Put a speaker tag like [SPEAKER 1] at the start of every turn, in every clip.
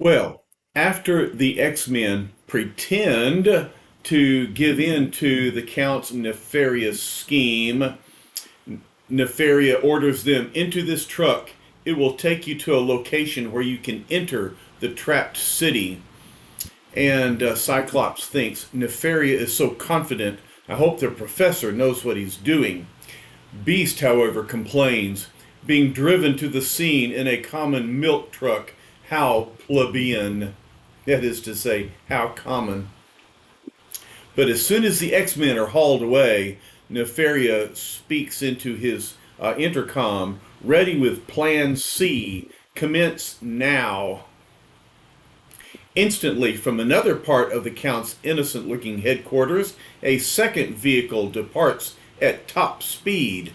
[SPEAKER 1] Well, after the X-Men pretend to give in to the Count's nefarious scheme, Nefaria orders them into this truck. It will take you to a location where you can enter the trapped city. And Cyclops thinks Nefaria is so confident. I hope the professor knows what he's doing. Beast, however, complains, being driven to the scene in a common milk truck. How plebeian. That is to say, how common. But as soon as the X-Men are hauled away, Nefaria speaks into his intercom, ready with Plan C. Commence now. Instantly, from another part of the Count's innocent-looking headquarters, a second vehicle departs at top speed.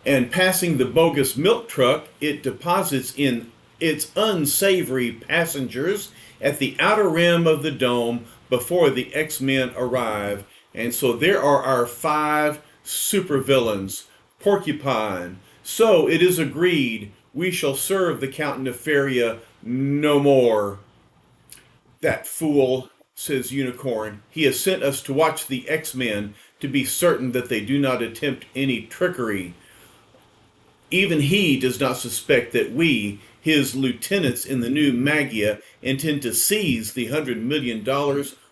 [SPEAKER 1] And passing the bogus milk truck, it deposits in its unsavory passengers at the outer rim of the dome before the X-Men arrive. And so there are our five supervillains. Porcupine. So it is agreed we shall serve the Count Nefaria no more. That fool, says Unicorn. He has sent us to watch the X-Men to be certain that they do not attempt any trickery. Even he does not suspect that we, his lieutenants in the new Magia, intend to seize the $100 million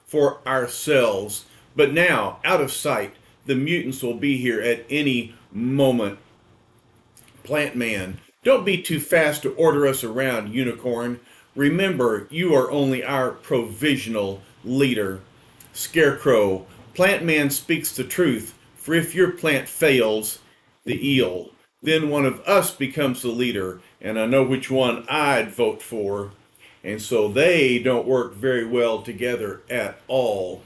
[SPEAKER 1] for ourselves. But now, out of sight, the mutants will be here at any moment. Plant Man, don't be too fast to order us around, Unicorn. Remember, you are only our provisional leader. Scarecrow, Plant Man speaks the truth, for if your plant fails, the eel, then one of us becomes the leader, and I know which one I'd vote for. And so they don't work very well together at all.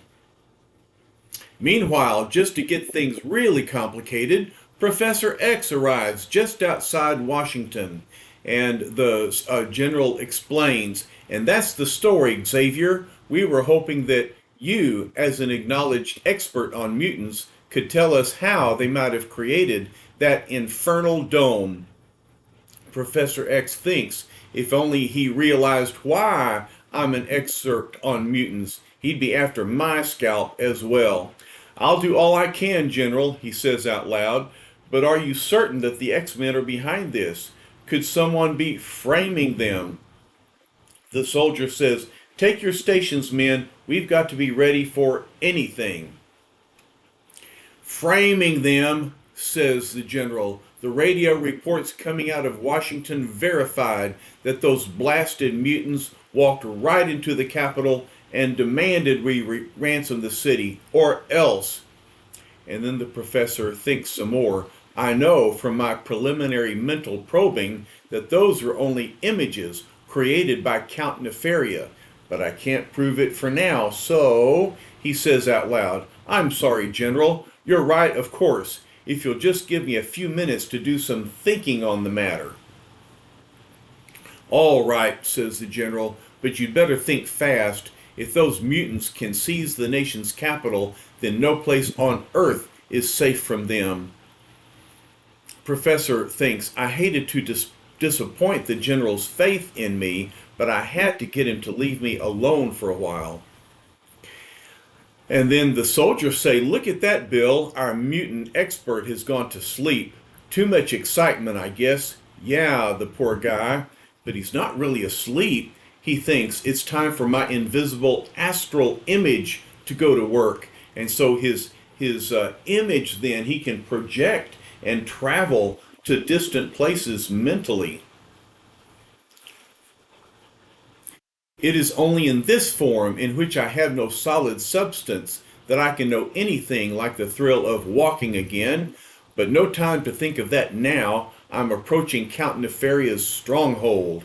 [SPEAKER 1] Meanwhile, just to get things really complicated, Professor X arrives just outside Washington, and the general explains, and that's the story, Xavier. We were hoping that you, as an acknowledged expert on mutants, could tell us how they might have created that infernal dome. Professor X thinks if only he realized why I'm an expert on mutants, he'd be after my scalp as well. I'll do all I can, General, he says out loud, but are you certain that the X-Men are behind this? Could someone be framing them? The soldier says, take your stations, men. We've got to be ready for anything. Framing them, says the general. The radio reports coming out of Washington verified that those blasted mutants walked right into the Capitol and demanded we ransom the city, or else. And then the professor thinks some more. I know from my preliminary mental probing that those are only images created by Count Nefaria, but I can't prove it for now, so he says out loud, I'm sorry, General. You're right, of course, if you'll just give me a few minutes to do some thinking on the matter. All right, says the general, but you'd better think fast. If those mutants can seize the nation's capital, then no place on Earth is safe from them. Professor thinks, I hated to disappoint the general's faith in me, but I had to get him to leave me alone for a while. And then the soldiers say, look at that, Bill. Our mutant expert has gone to sleep. Too much excitement, I guess. Yeah, the poor guy. But he's not really asleep. He thinks it's time for my invisible astral image to go to work. And so his image then he can project and travel to distant places mentally. It is only in this form, in which I have no solid substance, that I can know anything like the thrill of walking again. But no time to think of that now. I'm approaching Count Nefaria's stronghold.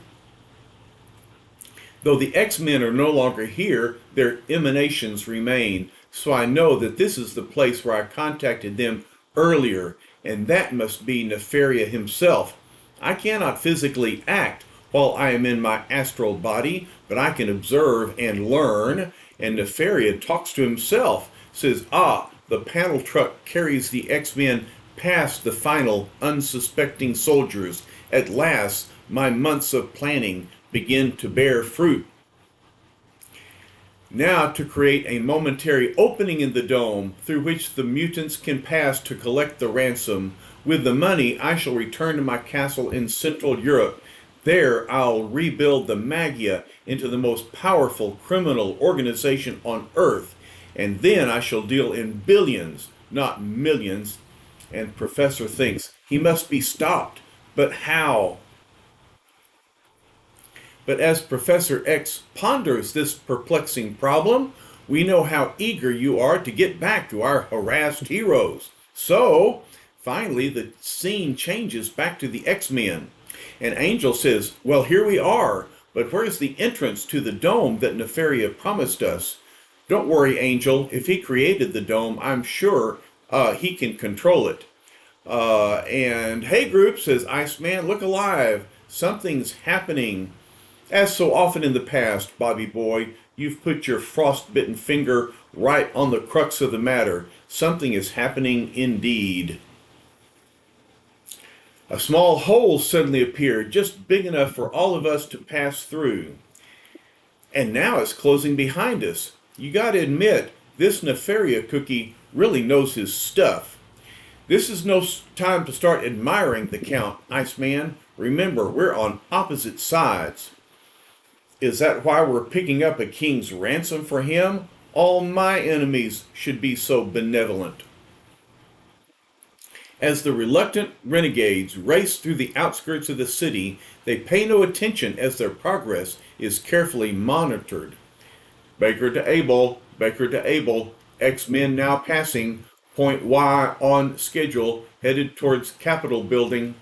[SPEAKER 1] Though the X-Men are no longer here, their emanations remain. So I know that this is the place where I contacted them earlier, and that must be Nefaria himself. I cannot physically act while I am in my astral body, but I can observe and learn. And Nefaria talks to himself, says, the panel truck carries the X-Men past the final unsuspecting soldiers. At last, my months of planning begin to bear fruit. Now to create a momentary opening in the dome through which the mutants can pass to collect the ransom. With the money, I shall return to my castle in Central Europe. There I'll rebuild the Magia into the most powerful criminal organization on Earth. And then I shall deal in billions, not millions. And Professor thinks he must be stopped. But how? But as Professor X ponders this perplexing problem, we know how eager you are to get back to our harassed heroes. So, finally, the scene changes back to the X-Men. And Angel says, well, here we are, but where's the entrance to the dome that Nefaria promised us? Don't worry, Angel. If he created the dome, I'm sure he can control it. And hey, group, says Iceman, look alive. Something's happening. As so often in the past, Bobby boy, you've put your frostbitten finger right on the crux of the matter. Something is happening indeed. A small hole suddenly appeared, just big enough for all of us to pass through. And now it's closing behind us. You gotta admit, this Nefaria cookie really knows his stuff. This is no time to start admiring the Count, Iceman. Remember, we're on opposite sides. Is that why we're picking up a king's ransom for him? All my enemies should be so benevolent. As the reluctant renegades race through the outskirts of the city, they pay no attention as their progress is carefully monitored. Baker to Abel, X-Men now passing, point Y on schedule, headed towards Capitol building.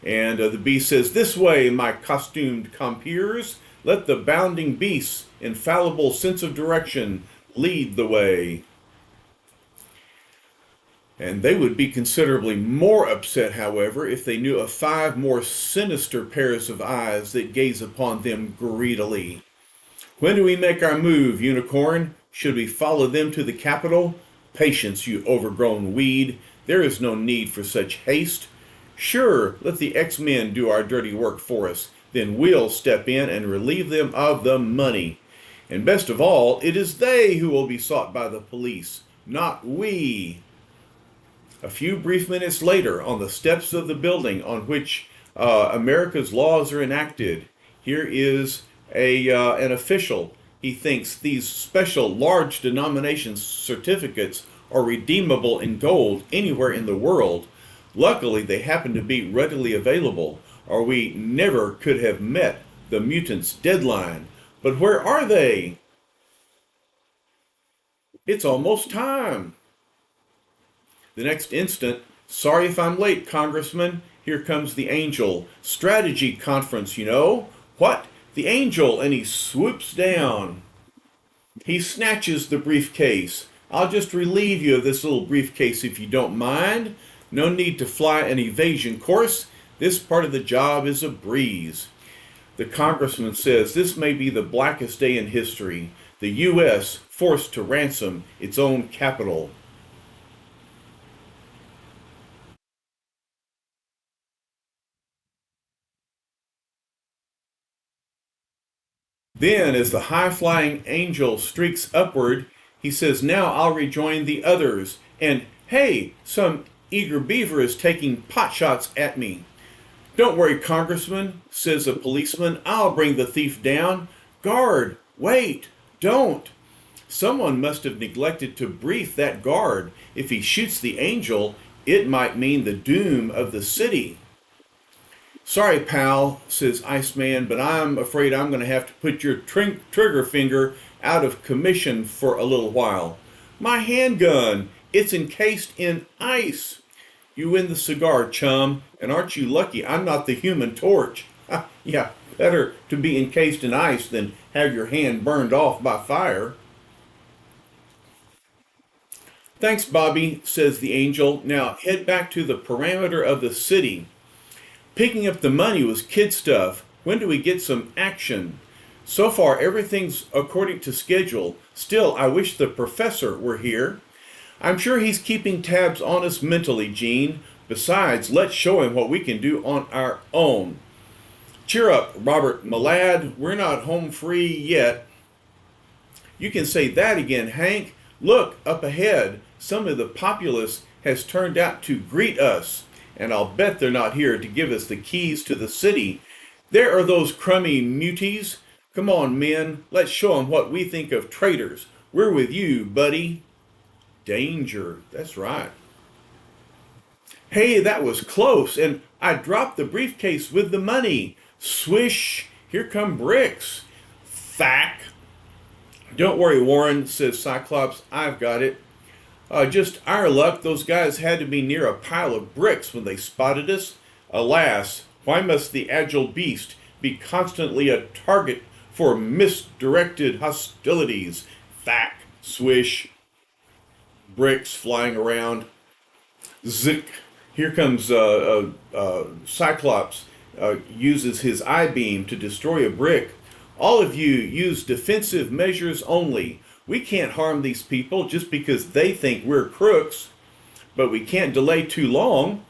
[SPEAKER 1] And the beast says, this way, my costumed compeers. Let the bounding beast's infallible sense of direction lead the way. And they would be considerably more upset, however, if they knew of 5 more sinister pairs of eyes that gaze upon them greedily. When do we make our move, Unicorn? Should we follow them to the Capitol? Patience, you overgrown weed. There is no need for such haste. Sure, let the X-Men do our dirty work for us. Then we'll step in and relieve them of the money. And best of all, it is they who will be sought by the police, not we. A few brief minutes later, on the steps of the building on which America's laws are enacted, here is an official. He thinks these special large denomination certificates are redeemable in gold anywhere in the world. Luckily, they happen to be readily available, or we never could have met the mutants' deadline. But where are they? It's almost time. The next instant, sorry if I'm late, Congressman. Here comes the Angel. Strategy conference, you know. What? The Angel, and he swoops down. He snatches the briefcase. I'll just relieve you of this little briefcase if you don't mind. No need to fly an evasion course. This part of the job is a breeze. The congressman says this may be the blackest day in history. The U.S. forced to ransom its own capital. Then, as the high-flying Angel streaks upward, he says, now I'll rejoin the others. And, hey, some eager beaver is taking potshots at me. Don't worry, Congressman, says a policeman. I'll bring the thief down. Guard, wait, don't. Someone must have neglected to brief that guard. If he shoots the Angel, it might mean the doom of the city. Sorry, pal, says Iceman, but I'm afraid I'm going to have to put your trigger finger out of commission for a little while. My handgun, it's encased in ice. You win the cigar, chum, and aren't you lucky I'm not the Human Torch? Yeah, better to be encased in ice than have your hand burned off by fire. Thanks, Bobby, says the Angel. Now head back to the perimeter of the city. Picking up the money was kid stuff. When do we get some action? So far, everything's according to schedule. Still, I wish the professor were here. I'm sure he's keeping tabs on us mentally, Gene. Besides, let's show him what we can do on our own. Cheer up, Robert, my lad. We're not home free yet. You can say that again, Hank. Look, up ahead, some of the populace has turned out to greet us, and I'll bet they're not here to give us the keys to the city. There are those crummy muties. Come on, men, let's show 'em what we think of traitors. We're with you, buddy. Danger, that's right. Hey, that was close, and I dropped the briefcase with the money. Swish, here come bricks. Thack. Don't worry, Warren, says Cyclops. I've got it. Just our luck, those guys had to be near a pile of bricks when they spotted us. Alas, why must the agile beast be constantly a target for misdirected hostilities? Thack, swish, bricks flying around. Zick. Here comes Cyclops, uses his eye beam to destroy a brick. All of you use defensive measures only. We can't harm these people just because they think we're crooks, but we can't delay too long.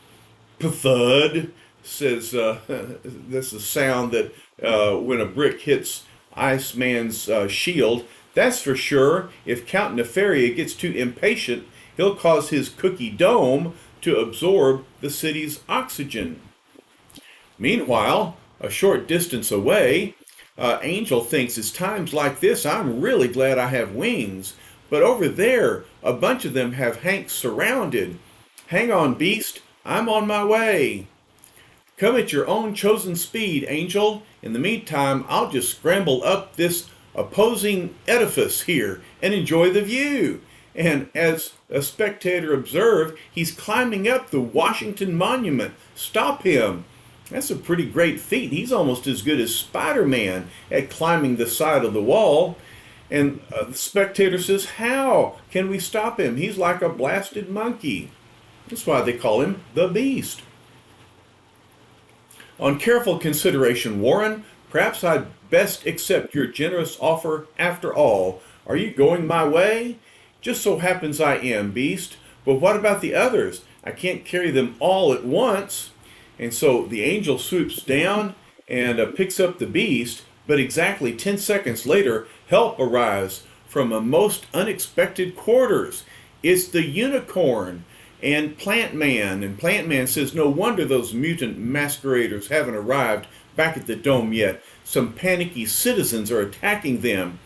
[SPEAKER 1] Thud, says this is a sound that when a brick hits Iceman's shield. That's for sure. If Count Nefaria gets too impatient, he'll cause his cookie dome to absorb the city's oxygen. Meanwhile, a short distance away, Angel thinks it's times like this I'm really glad I have wings. But over there, a bunch of them have Hank surrounded. Hang on, Beast, I'm on my way. Come at your own chosen speed, Angel. In the meantime, I'll just scramble up this opposing edifice here and enjoy the view. And as a spectator observed, he's climbing up the Washington Monument. Stop him. That's a pretty great feat. He's almost as good as Spider-Man at climbing the side of the wall. And the spectator says, how can we stop him? He's like a blasted monkey. That's why they call him the Beast. On careful consideration, Warren, perhaps I'd best accept your generous offer after all. Are you going my way? Just so happens I am, Beast. But what about the others? I can't carry them all at once. And so the angel swoops down and picks up the Beast, but exactly 10 seconds later, help arrives from a most unexpected quarters. It's the unicorn and Plant Man. And Plant Man says, no wonder those mutant masqueraders haven't arrived back at the dome yet. Some panicky citizens are attacking them.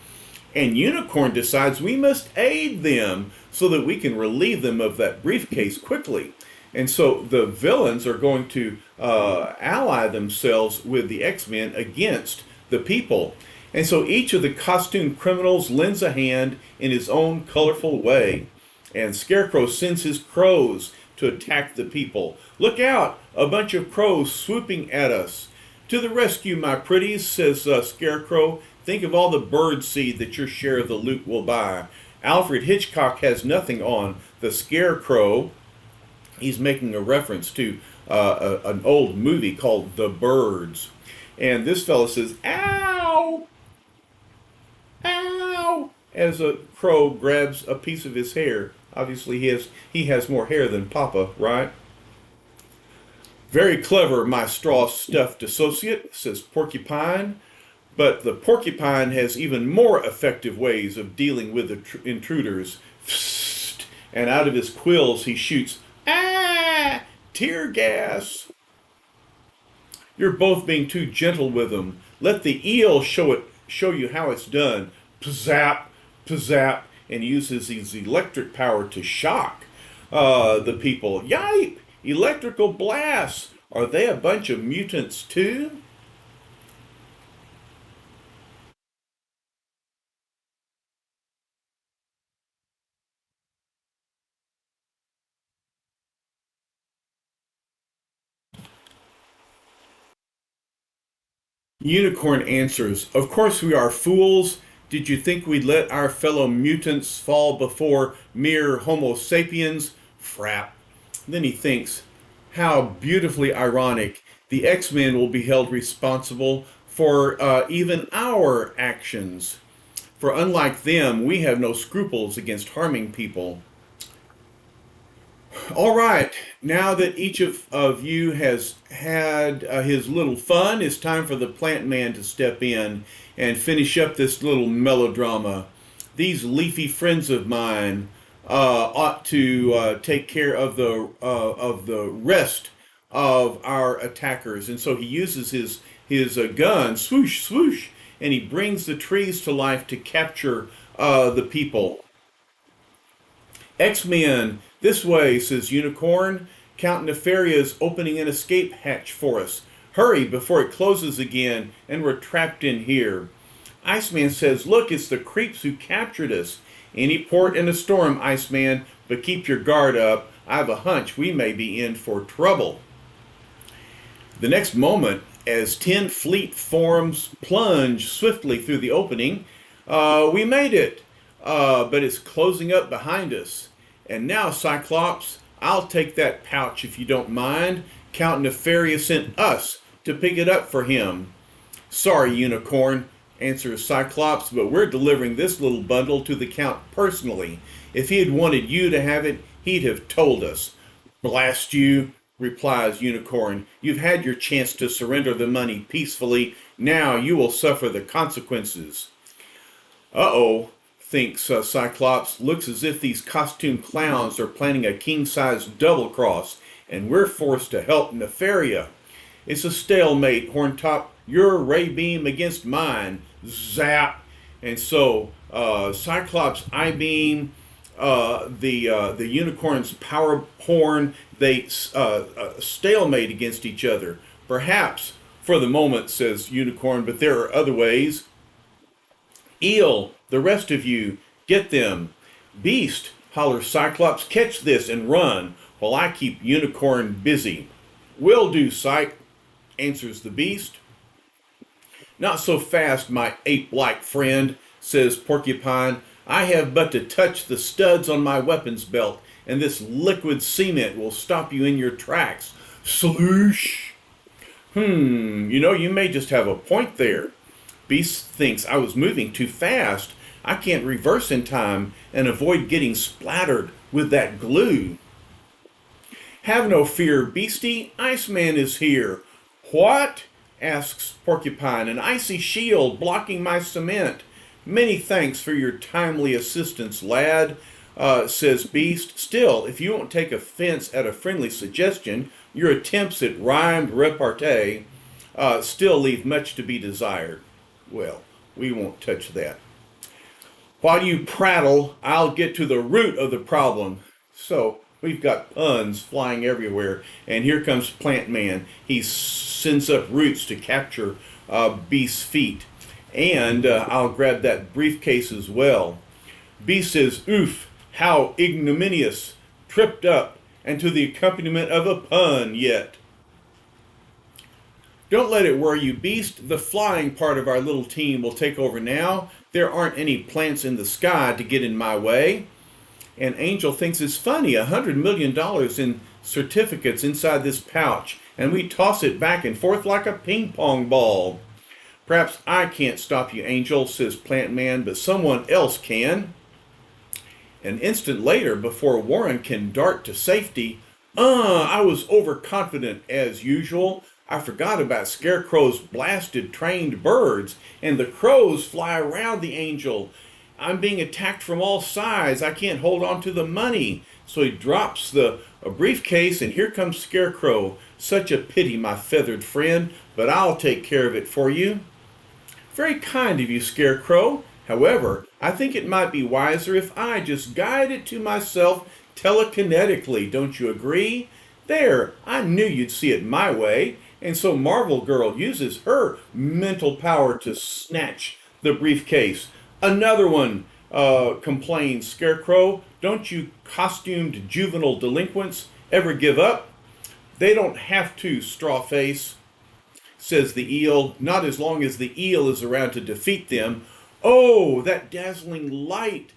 [SPEAKER 1] And Unicorn decides we must aid them so that we can relieve them of that briefcase quickly. And so the villains are going to ally themselves with the X-Men against the people. And so each of the costumed criminals lends a hand in his own colorful way. And Scarecrow sends his crows to attack the people. Look out! A bunch of crows swooping at us. To the rescue, my pretties, says Scarecrow. Think of all the bird seed that your share of the loot will buy. Alfred Hitchcock has nothing on the Scarecrow. He's making a reference to an old movie called The Birds. And this fellow says, ow! Ow! As a crow grabs a piece of his hair. Obviously, he has more hair than Papa, right? Very clever, my straw-stuffed associate, says Porcupine. But the Porcupine has even more effective ways of dealing with the intruders. And out of his quills he shoots, ah, tear gas. You're both being too gentle with them. Let the eel show you how it's done. Pzap, pzap, and uses his electric power to shock the people. Yipe! Electrical blasts. Are they a bunch of mutants too? Unicorn answers, of course we are fools. Did you think we'd let our fellow mutants fall before mere Homo sapiens? Frap. Then he thinks, how beautifully ironic. The X-Men will be held responsible for even our actions. For unlike them, we have no scruples against harming people. All right. Now that each of you has had his little fun, it's time for the plant man to step in and finish up this little melodrama. These leafy friends of mine ought to take care of the rest of our attackers, and so he uses his gun, swoosh swoosh, and he brings the trees to life to capture the people. X-Men, this way, says Unicorn. Count Nefaria is opening an escape hatch for us. Hurry before it closes again and we're trapped in here. Iceman says, look, it's the creeps who captured us. Any port in a storm, Iceman, but keep your guard up. I have a hunch we may be in for trouble. The next moment, as 10 fleet forms plunge swiftly through the opening, we made it, but it's closing up behind us. And now, Cyclops, I'll take that pouch if you don't mind. Count Nefaria sent us to pick it up for him. Sorry, Unicorn, answers Cyclops, but we're delivering this little bundle to the Count personally. If he had wanted you to have it, he'd have told us. Blast you, replies Unicorn. You've had your chance to surrender the money peacefully. Now you will suffer the consequences. Uh-oh, thinks Cyclops. Looks as if these costume clowns are planning a king-sized double-cross, and we're forced to help Nefaria. It's a stalemate, Horntop. Your ray beam against mine. Zap! And so, Cyclops' I-beam, the Unicorn's power horn, they stalemate against each other. Perhaps, for the moment, says Unicorn, but there are other ways. Eel, the rest of you, get them. Beast, hollers Cyclops, catch this and run while I keep Unicorn busy. Will do, Cyc, answers the Beast. Not so fast, my ape-like friend, says Porcupine. I have but to touch the studs on my weapons belt, and this liquid cement will stop you in your tracks. Sloosh! You may just have a point there. Beast thinks I was moving too fast. I can't reverse in time and avoid getting splattered with that glue. Have no fear, Beastie. Iceman is here. What? Asks Porcupine. An icy shield blocking my cement. Many thanks for your timely assistance, lad, says Beast. Still, if you won't take offense at a friendly suggestion, your attempts at rhymed repartee still leave much to be desired. Well, we won't touch that. While you prattle, I'll get to the root of the problem. So, we've got puns flying everywhere, and here comes Plant Man. He sends up roots to capture Beast's feet. And I'll grab that briefcase as well. Beast says, oof, how ignominious, tripped up, and to the accompaniment of a pun yet. Don't let it worry you, Beast. The flying part of our little team will take over now. There aren't any plants in the sky to get in my way. And Angel thinks it's funny, $100 million in certificates inside this pouch, and we toss it back and forth like a ping pong ball. Perhaps I can't stop you, Angel, says Plant Man, but someone else can. An instant later, before Warren can dart to safety, I was overconfident as usual. I forgot about Scarecrow's blasted trained birds, and the crows fly around the Angel. I'm being attacked from all sides. I can't hold on to the money. So he drops the briefcase, and here comes Scarecrow. Such a pity, my feathered friend, but I'll take care of it for you. Very kind of you, Scarecrow. However, I think it might be wiser if I just guide it to myself telekinetically. Don't you agree? There, I knew you'd see it my way. And so Marvel Girl uses her mental power to snatch the briefcase. Another one, complains Scarecrow. Don't you costumed juvenile delinquents ever give up? They don't have to, Strawface, says the eel. Not as long as the eel is around to defeat them. Oh, that dazzling light,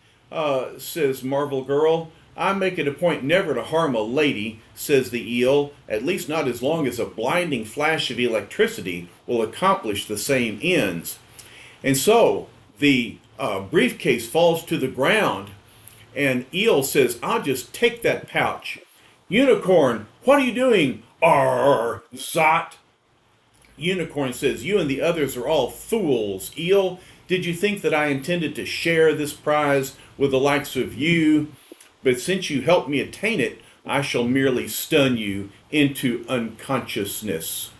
[SPEAKER 1] says Marvel Girl. I make it a point never to harm a lady, says the eel, at least not as long as a blinding flash of electricity will accomplish the same ends. And so the briefcase falls to the ground, and Eel says, I'll just take that pouch. Unicorn, what are you doing? Arr, Zot. Unicorn says, you and the others are all fools. Eel, did you think that I intended to share this prize with the likes of you? But since you helped me attain it, I shall merely stun you into unconsciousness.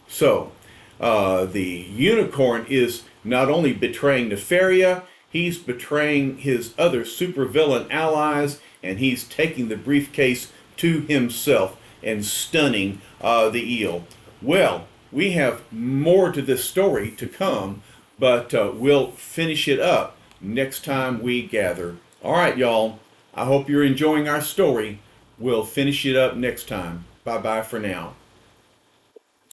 [SPEAKER 1] So, the unicorn is not only betraying Nefaria, he's betraying his other supervillain allies, and he's taking the briefcase to himself and stunning the eel. Well, we have more to this story to come, but we'll finish it up next time we gather. All right, y'all. I hope you're enjoying our story. We'll finish it up next time. Bye bye for now.